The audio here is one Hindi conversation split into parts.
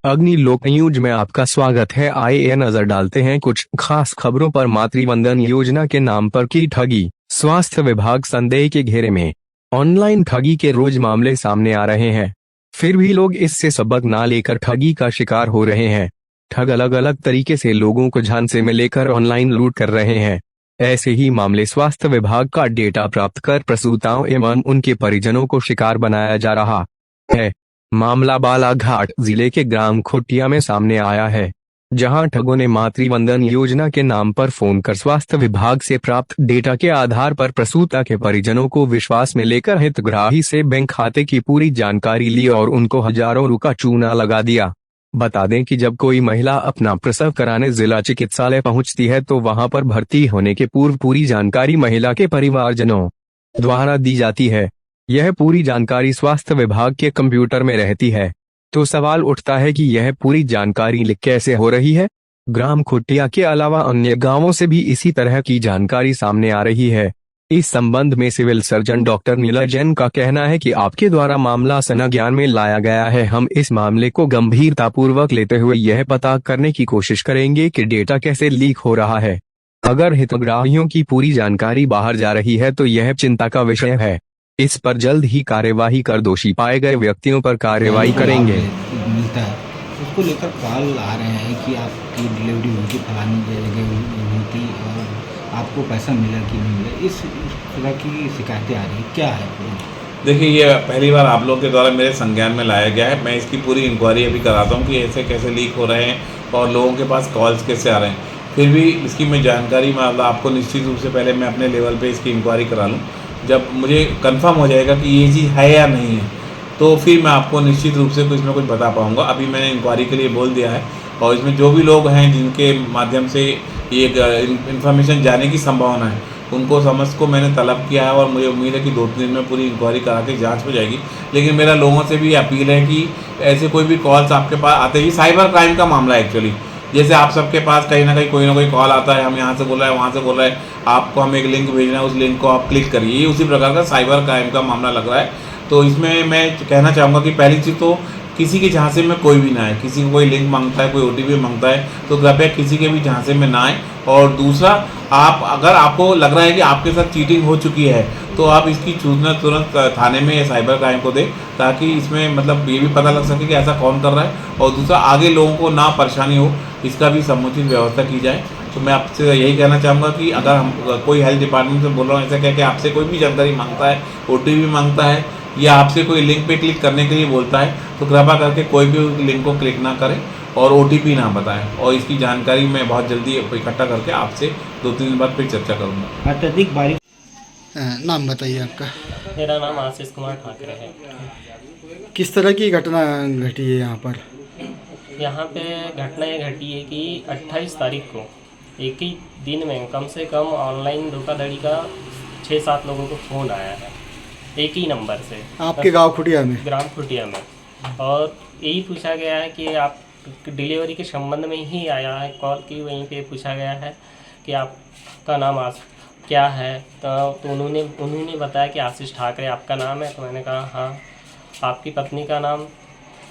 अग्नि लोक न्यूज में आपका स्वागत है। आइए नजर डालते हैं कुछ खास खबरों पर। मातृवंदन योजना के नाम पर की ठगी, स्वास्थ्य विभाग संदेह के घेरे में। ऑनलाइन ठगी के रोज मामले सामने आ रहे हैं, फिर भी लोग इससे सबक ना लेकर ठगी का शिकार हो रहे हैं। ठग अलग अलग तरीके से लोगों को झांसे में लेकर ऑनलाइन लूट कर रहे हैं। ऐसे ही मामले स्वास्थ्य विभाग का डेटा प्राप्त कर प्रसूताओं एवं उनके परिजनों को शिकार बनाया जा रहा है। मामला बालाघाट जिले के ग्राम खुटिया में सामने आया है, जहां ठगों ने मातृवंदन योजना के नाम पर फोन कर स्वास्थ्य विभाग से प्राप्त डेटा के आधार पर प्रसूता के परिजनों को विश्वास में लेकर हितग्राही से बैंक खाते की पूरी जानकारी ली और उनको हजारों रुपये का चूना लगा दिया। बता दें कि जब कोई महिला अपना प्रसव कराने जिला चिकित्सालय पहुंचती है तो वहां पर भर्ती होने के पूर्व पूरी जानकारी महिला के परिवारजनों द्वारा दी जाती है। यह पूरी जानकारी स्वास्थ्य विभाग के कंप्यूटर में रहती है, तो सवाल उठता है कि यह पूरी जानकारी लीक कैसे हो रही है। ग्राम खुटिया के अलावा अन्य गांवों से भी इसी तरह की जानकारी सामने आ रही है। इस संबंध में सिविल सर्जन डॉक्टर नीला जैन का कहना है कि आपके द्वारा मामला संज्ञान में लाया गया है। हम इस मामले को गंभीरतापूर्वक लेते हुए यह पता करने की कोशिश करेंगे कि डेटा कैसे लीक हो रहा है। अगर हितग्राहियों की पूरी जानकारी बाहर जा रही है तो यह चिंता का विषय है। इस पर जल्द ही कार्यवाही कर दोषी पाए गए व्यक्तियों पर कार्रवाई करेंगे। मिलता है उसको लेकर कॉल आ रहे हैं कि आपकी डिलीवरी होगी फलानी जगह हुई थी और आपको पैसा मिला कि नहीं मिला, इस तरह की शिकायतें आ रही है, क्या है? देखिए, ये पहली बार आप लोग के द्वारा मेरे संज्ञान में लाया गया है। मैं इसकी पूरी इंक्वायरी अभी कराता हूँ कि ऐसे कैसे लीक हो रहे हैं और लोगों के पास कॉल्स कैसे आ रहे हैं। फिर भी इसकी मैं जानकारी मतलब आपको निश्चित रूप से पहले मैं अपने लेवल पे इसकी इंक्वायरी करा लूँ। जब मुझे कंफर्म हो जाएगा कि ये चीज़ है या नहीं है तो फिर मैं आपको निश्चित रूप से इसमें कुछ बता पाऊँगा। अभी मैंने इंक्वायरी के लिए बोल दिया है और इसमें जो भी लोग हैं जिनके माध्यम से ये इन्फॉर्मेशन जाने की संभावना है उनको समझ को मैंने तलब किया है और मुझे उम्मीद है कि 2-3 दिन में पूरी इंक्वायरी करा के जाँच हो जाएगी। लेकिन मेरा लोगों से भी अपील है कि ऐसे कोई भी कॉल्स आपके पास आते ही, साइबर क्राइम का मामला है एक्चुअली। जैसे आप सबके पास कहीं ना कोई कॉल आता है, हम यहाँ से बोल रहे हैं वहाँ से बोल रहे हैं, आपको हम एक लिंक भेजना है, उस लिंक को आप क्लिक करिए, ये उसी प्रकार का साइबर क्राइम का मामला लग रहा है। तो इसमें मैं कहना चाहूँगा कि पहली चीज़ तो किसी के झांसे में कोई भी ना आए। किसी को कोई लिंक मांगता है, कोई OTP मांगता है तो कृपया किसी के भी झांसे में ना आए। और दूसरा, आप अगर आपको लग रहा है कि आपके साथ चीटिंग हो चुकी है तो आप इसकी सूचना तुरंत थाने में या साइबर क्राइम को दें, ताकि इसमें मतलब ये भी पता लग सके कि ऐसा कौन कर रहा है। और दूसरा, आगे लोगों को ना परेशानी हो इसका भी समुचित व्यवस्था की जाए। तो मैं आपसे यही कहना चाहूँगा कि अगर हम कोई हेल्थ डिपार्टमेंट से बोल रहा हूँ, ऐसा कह के आपसे कोई भी जानकारी मांगता है, OTP मांगता है या आपसे कोई लिंक पे क्लिक करने के लिए बोलता है तो कृपया करके कोई भी लिंक को क्लिक ना करें और OTP ना बताएं। और इसकी जानकारी मैं बहुत जल्दी इकट्ठा करके आपसे 2-3 दिन बाद फिर चर्चा करूँगा। अत्यधिक बारिश। नाम बताइए आपका? मेरा नाम आशीष कुमार ठाकरे है। किस तरह की घटना घटी है यहाँ पर? यहाँ पे घटना ये घटी है कि 28 तारीख को एक ही दिन में कम से कम ऑनलाइन धोखाधड़ी का 6-7 लोगों को फ़ोन आया है, एक ही नंबर से। आपके गांव खुटिया में? ग्राम खुटिया में। और यही पूछा गया है कि आप डिलीवरी के संबंध में ही आया है कॉल की। वहीं पे पूछा गया है कि आपका नाम क्या है, तो उन्होंने बताया कि आशीष ठाकरे आपका नाम है। तो मैंने कहा हाँ। आपकी पत्नी का नाम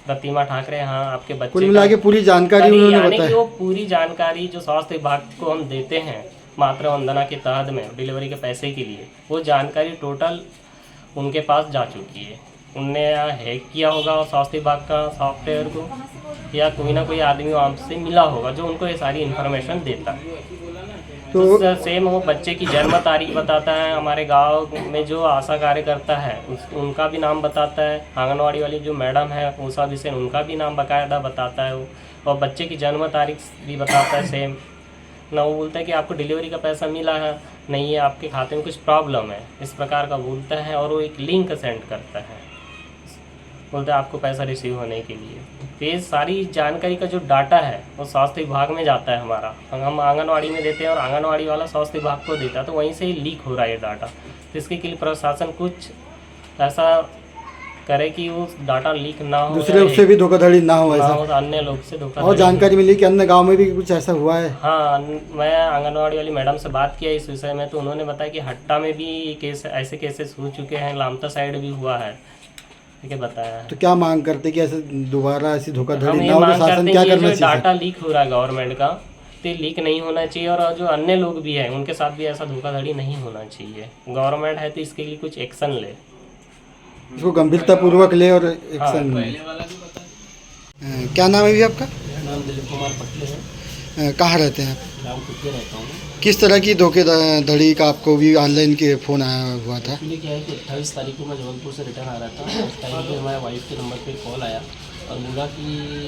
प्रतिमा ठाकरे, हाँ। आपके बच्चे कुल मिला के पूरी जानकारी उन्होंने बताई। वो पूरी जानकारी जो स्वास्थ्य विभाग को हम देते हैं मातृ वंदना के तहत में डिलीवरी के पैसे के लिए, वो जानकारी टोटल उनके पास जा चुकी है। उनने हैक किया होगा स्वास्थ्य विभाग का सॉफ्टवेयर को, या कोई ना कोई आदमी वहाँ से मिला होगा जो उनको ये सारी इन्फॉर्मेशन देता है। तो सेम वो बच्चे की जन्म तारीख बताता है, हमारे गांव में जो आशा कार्यकर्ता है उनका भी नाम बताता है, आंगनवाड़ी वाली जो मैडम है उषा बिसेन, उनका भी नाम बाकायदा बताता है वो, और बच्चे की जन्म तारीख भी बताता है सेम ना। वो बोलता है कि आपको डिलीवरी का पैसा मिला है, नहीं है आपके खाते में कुछ प्रॉब्लम है, इस प्रकार का बोलता है। और वो एक लिंक सेंड करता है, बोलता है आपको पैसा रिसीव होने के लिए। तो ये सारी जानकारी का जो डाटा है वो स्वास्थ्य विभाग में जाता है हमारा, हम आंगनवाड़ी में देते हैं और आंगनवाड़ी वाला स्वास्थ्य विभाग को देता है। तो वहीं से ही लीक हो रहा है ये डाटा। तो इसके लिए प्रशासन कुछ ऐसा करे कि वो डाटा लीक ना हो, दूसरे उससे भी धोखाधड़ी ना हो, ऐसा अन्य लोग से धोखाधड़ी। और जानकारी मिली कि अन्य गांव में भी कुछ ऐसा हुआ है? हाँ, मैं आंगनवाड़ी वाली मैडम से बात किया इस विषय में, तो उन्होंने बताया कि हट्टा में भी केस ऐसे केसेस हो चुके हैं, लामता साइड भी हुआ है। के बताया है। तो क्या मांग करते कि ऐसे दोबारा ऐसी हम धोखाधड़ी ये ना हो, तो मांग शासन करते क्या हैं कि करना जो चाहिए? डाटा लीक हो रहा है गवर्नमेंट का, तो लीक नहीं होना चाहिए, और जो अन्य लोग भी हैं उनके साथ भी ऐसा धोखाधड़ी नहीं होना चाहिए। गवर्नमेंट है तो इसके लिए कुछ एक्शन ले। इसको गंभीरतापूर्वक ले और हाँ, एक्शन ले। क्या नाम है भी आपका? नाम दिलीप कुमार पटले है, कहाँ रहते हैं आप? ग्राम कुटिया रहता हूँ। किस तरह की धोखाधड़ी का आपको भी ऑनलाइन के फ़ोन आया हुआ था? एक्चुअली क्या है कि 28 तारीख को मैं जबलपुर से रिटर्न आ रहा था। उस टाइम पे हमारे वाइफ के नंबर पे कॉल आया और बोला कि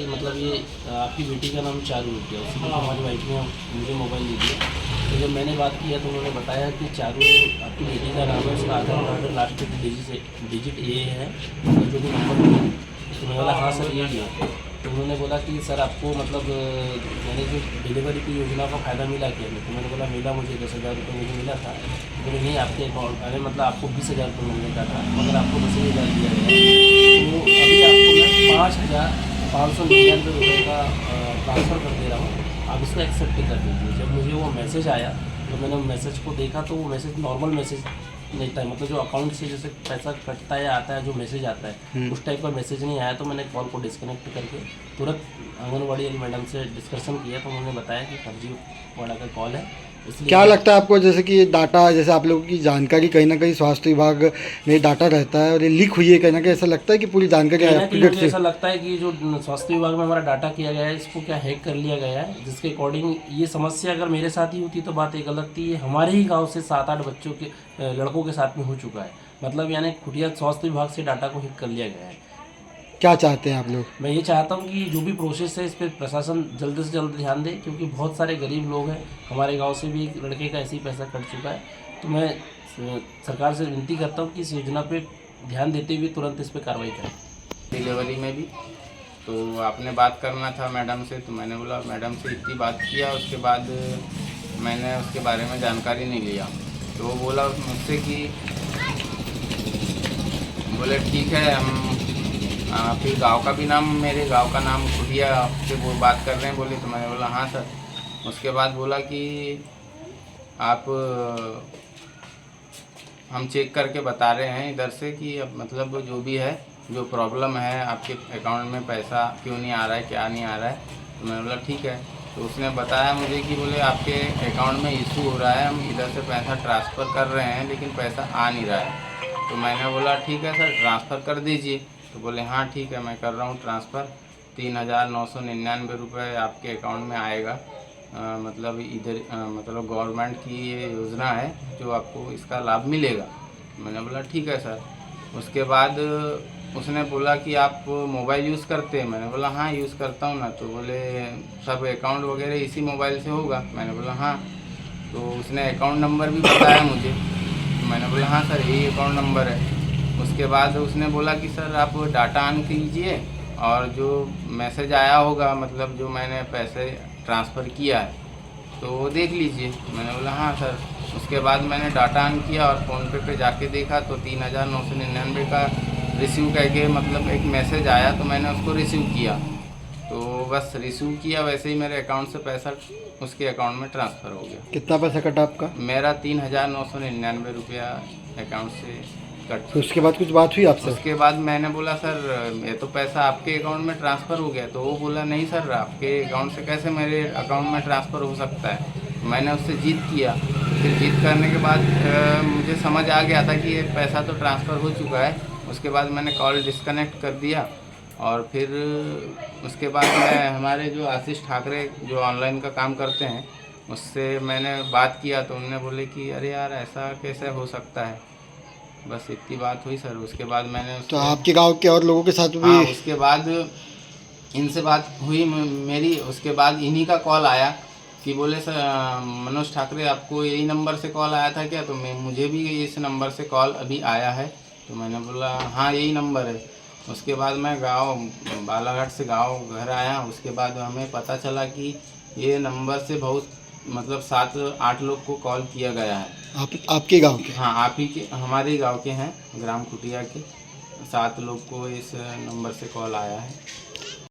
मतलब ये आपकी बेटी का नाम चारू है। उसी को हमारी वाइफ ने मुझे मोबाइल दे दिया। तो जब मैंने बात किया तो उन्होंने बताया कि चारू आपकी बेटी का नाम है, उसका आधार कार्ड लास्ट के डिजिट ये है, तो जो भी नंबर है। तो मैंने बोला हाँ सर ये है। तो उन्होंने बोला कि सर आपको मतलब मैंने जो डिलीवरी की योजना का फ़ायदा मिला क्या? तो मैंने बोला मिला, मुझे 10,000 रुपये मुझे मिला था। बोले नहीं आपके अकाउंट, अरे मतलब आपको 20,000 रुपये मिलने का था, मगर आपको 10,000 दिया गया। तो अभी आपको मैं 5,599 रुपये का ट्रांसफ़र कर दे रहा हूँ, आप इसको एक्सेप्ट कर दीजिए। जब मुझे वो मैसेज आया तो मैंने मैसेज को देखा तो वो मैसेज नॉर्मल मैसेज नहीं था, मतलब जो अकाउंट से जैसे पैसा कटता है आता है जो मैसेज आता है उस टाइप का मैसेज नहीं आया। तो मैंने कॉल को डिस्कनेक्ट करके तुरंत आंगनबाड़ी वाली मैडम से डिस्कशन किया, तो उन्होंने बताया कि फर्जीवाड़ा का कॉल है। इसलिए क्या लगता है आपको, जैसे कि डाटा, जैसे आप लोगों की जानकारी कहीं ना कहीं स्वास्थ्य विभाग में डाटा रहता है और ये लीक हुई है, कहीं ना कहीं ऐसा लगता है कि पूरी जानकारी कहीं ना अप टू कहीं डेट मुझे से? ऐसा लगता है कि जो स्वास्थ्य विभाग में हमारा डाटा किया गया है इसको क्या हैक कर लिया गया है, जिसके अकॉर्डिंग ये समस्या अगर मेरे साथ ही होती तो बात एक अलग थी। ये हमारे ही गांव से 7-8 बच्चों के लड़कों के साथ में हो चुका है, मतलब यानी खुटिया स्वास्थ्य विभाग से डाटा को हैक कर लिया गया है। क्या चाहते हैं आप लोग? मैं ये चाहता हूँ कि जो भी प्रोसेस है इस पर प्रशासन जल्द से जल्द ध्यान दे, क्योंकि बहुत सारे गरीब लोग हैं। हमारे गांव से भी एक लड़के का ऐसे ही पैसा कट चुका है। तो मैं सरकार से विनती करता हूँ कि इस योजना पे ध्यान देते हुए तुरंत इस पर कार्रवाई करें। डिलीवरी में भी तो आपने बात करना था मैडम से, तो मैंने बोला मैडम से इतनी बात किया, उसके बाद मैंने उसके बारे में जानकारी नहीं लिया। तो वो बोला मुझसे कि बोले ठीक है हम फिर गांव का भी नाम, मेरे गांव का नाम खुटिया से वो बात कर रहे हैं बोले। तो मैंने बोला हाँ सर। उसके बाद बोला कि आप हम चेक करके बता रहे हैं इधर से कि अब मतलब जो भी है, जो प्रॉब्लम है आपके अकाउंट में पैसा क्यों नहीं आ रहा है, क्या नहीं आ रहा है। तो मैंने बोला ठीक है। तो उसने बताया मुझे कि बोले आपके अकाउंट में इशू हो रहा है, हम इधर से पैसा ट्रांसफ़र कर रहे हैं लेकिन पैसा आ नहीं रहा है। तो मैंने बोला ठीक है सर ट्रांसफ़र कर दीजिए। तो बोले हाँ ठीक है मैं कर रहा हूँ ट्रांसफ़र, 3,999 रुपये आपके अकाउंट में आएगा। मतलब इधर मतलब गवर्नमेंट की ये योजना है जो आपको इसका लाभ मिलेगा। मैंने बोला ठीक है सर। उसके बाद उसने बोला कि आप मोबाइल यूज़ करते हैं? मैंने बोला हाँ यूज़ करता हूँ ना। तो बोले सब अकाउंट वगैरह इसी मोबाइल से होगा? मैंने बोला हाँ। तो उसने अकाउंट नंबर भी बताया मुझे। तो मैंने बोला हाँ सर यही अकाउंट नंबर है। उसके बाद उसने बोला कि सर आप डाटा ऑन कीजिए और जो मैसेज आया होगा, मतलब जो मैंने पैसे ट्रांसफ़र किया है, तो वो देख लीजिए। मैंने बोला हाँ सर। उसके बाद मैंने डाटा ऑन किया और फ़ोनपे पे जाके देखा तो 3,999 का रिसीव करके मतलब एक मैसेज आया, तो मैंने उसको रिसीव किया। तो बस रिसीव किया, वैसे ही मेरे अकाउंट से पैसा उसके अकाउंट में ट्रांसफ़र हो गया। कितना पैसा कटा आपका? मेरा 3,999 रुपया अकाउंट से कट। तो उसके बाद कुछ बात हुई आपसे? उसके बाद मैंने बोला सर ये तो पैसा आपके अकाउंट में ट्रांसफ़र हो गया। तो वो बोला नहीं सर आपके अकाउंट से कैसे मेरे अकाउंट में ट्रांसफ़र हो सकता है। मैंने उससे जीत किया। फिर जीत करने के बाद मुझे समझ आ गया था कि ये पैसा तो ट्रांसफ़र हो चुका है। उसके बाद मैंने कॉल डिस्कनेक्ट कर दिया और फिर उसके बाद मैं हमारे जो आशीष ठाकरे जो ऑनलाइन का काम करते हैं उससे मैंने बात किया, तो उन्होंने बोले कि अरे यार ऐसा कैसे हो सकता है। बस इतनी बात हुई सर। उसके बाद मैंने तो आपके गांव के और लोगों के साथ भी? हाँ, उसके बाद इनसे बात हुई मेरी। उसके बाद इन्हीं का कॉल आया कि बोले सर मनोज ठाकरे आपको यही नंबर से कॉल आया था क्या? तो मुझे भी इस नंबर से कॉल अभी आया है। तो मैंने बोला हाँ यही नंबर है। उसके बाद मैं गांव बालाघाट से गांव घर आया। उसके बाद हमें पता चला कि ये नंबर से बहुत मतलब 7-8 लोग को कॉल किया गया है। आपके गांव के? हाँ आप ही के, हमारे गांव के हैं, ग्राम कुटिया के 7 लोग को इस नंबर से कॉल आया है।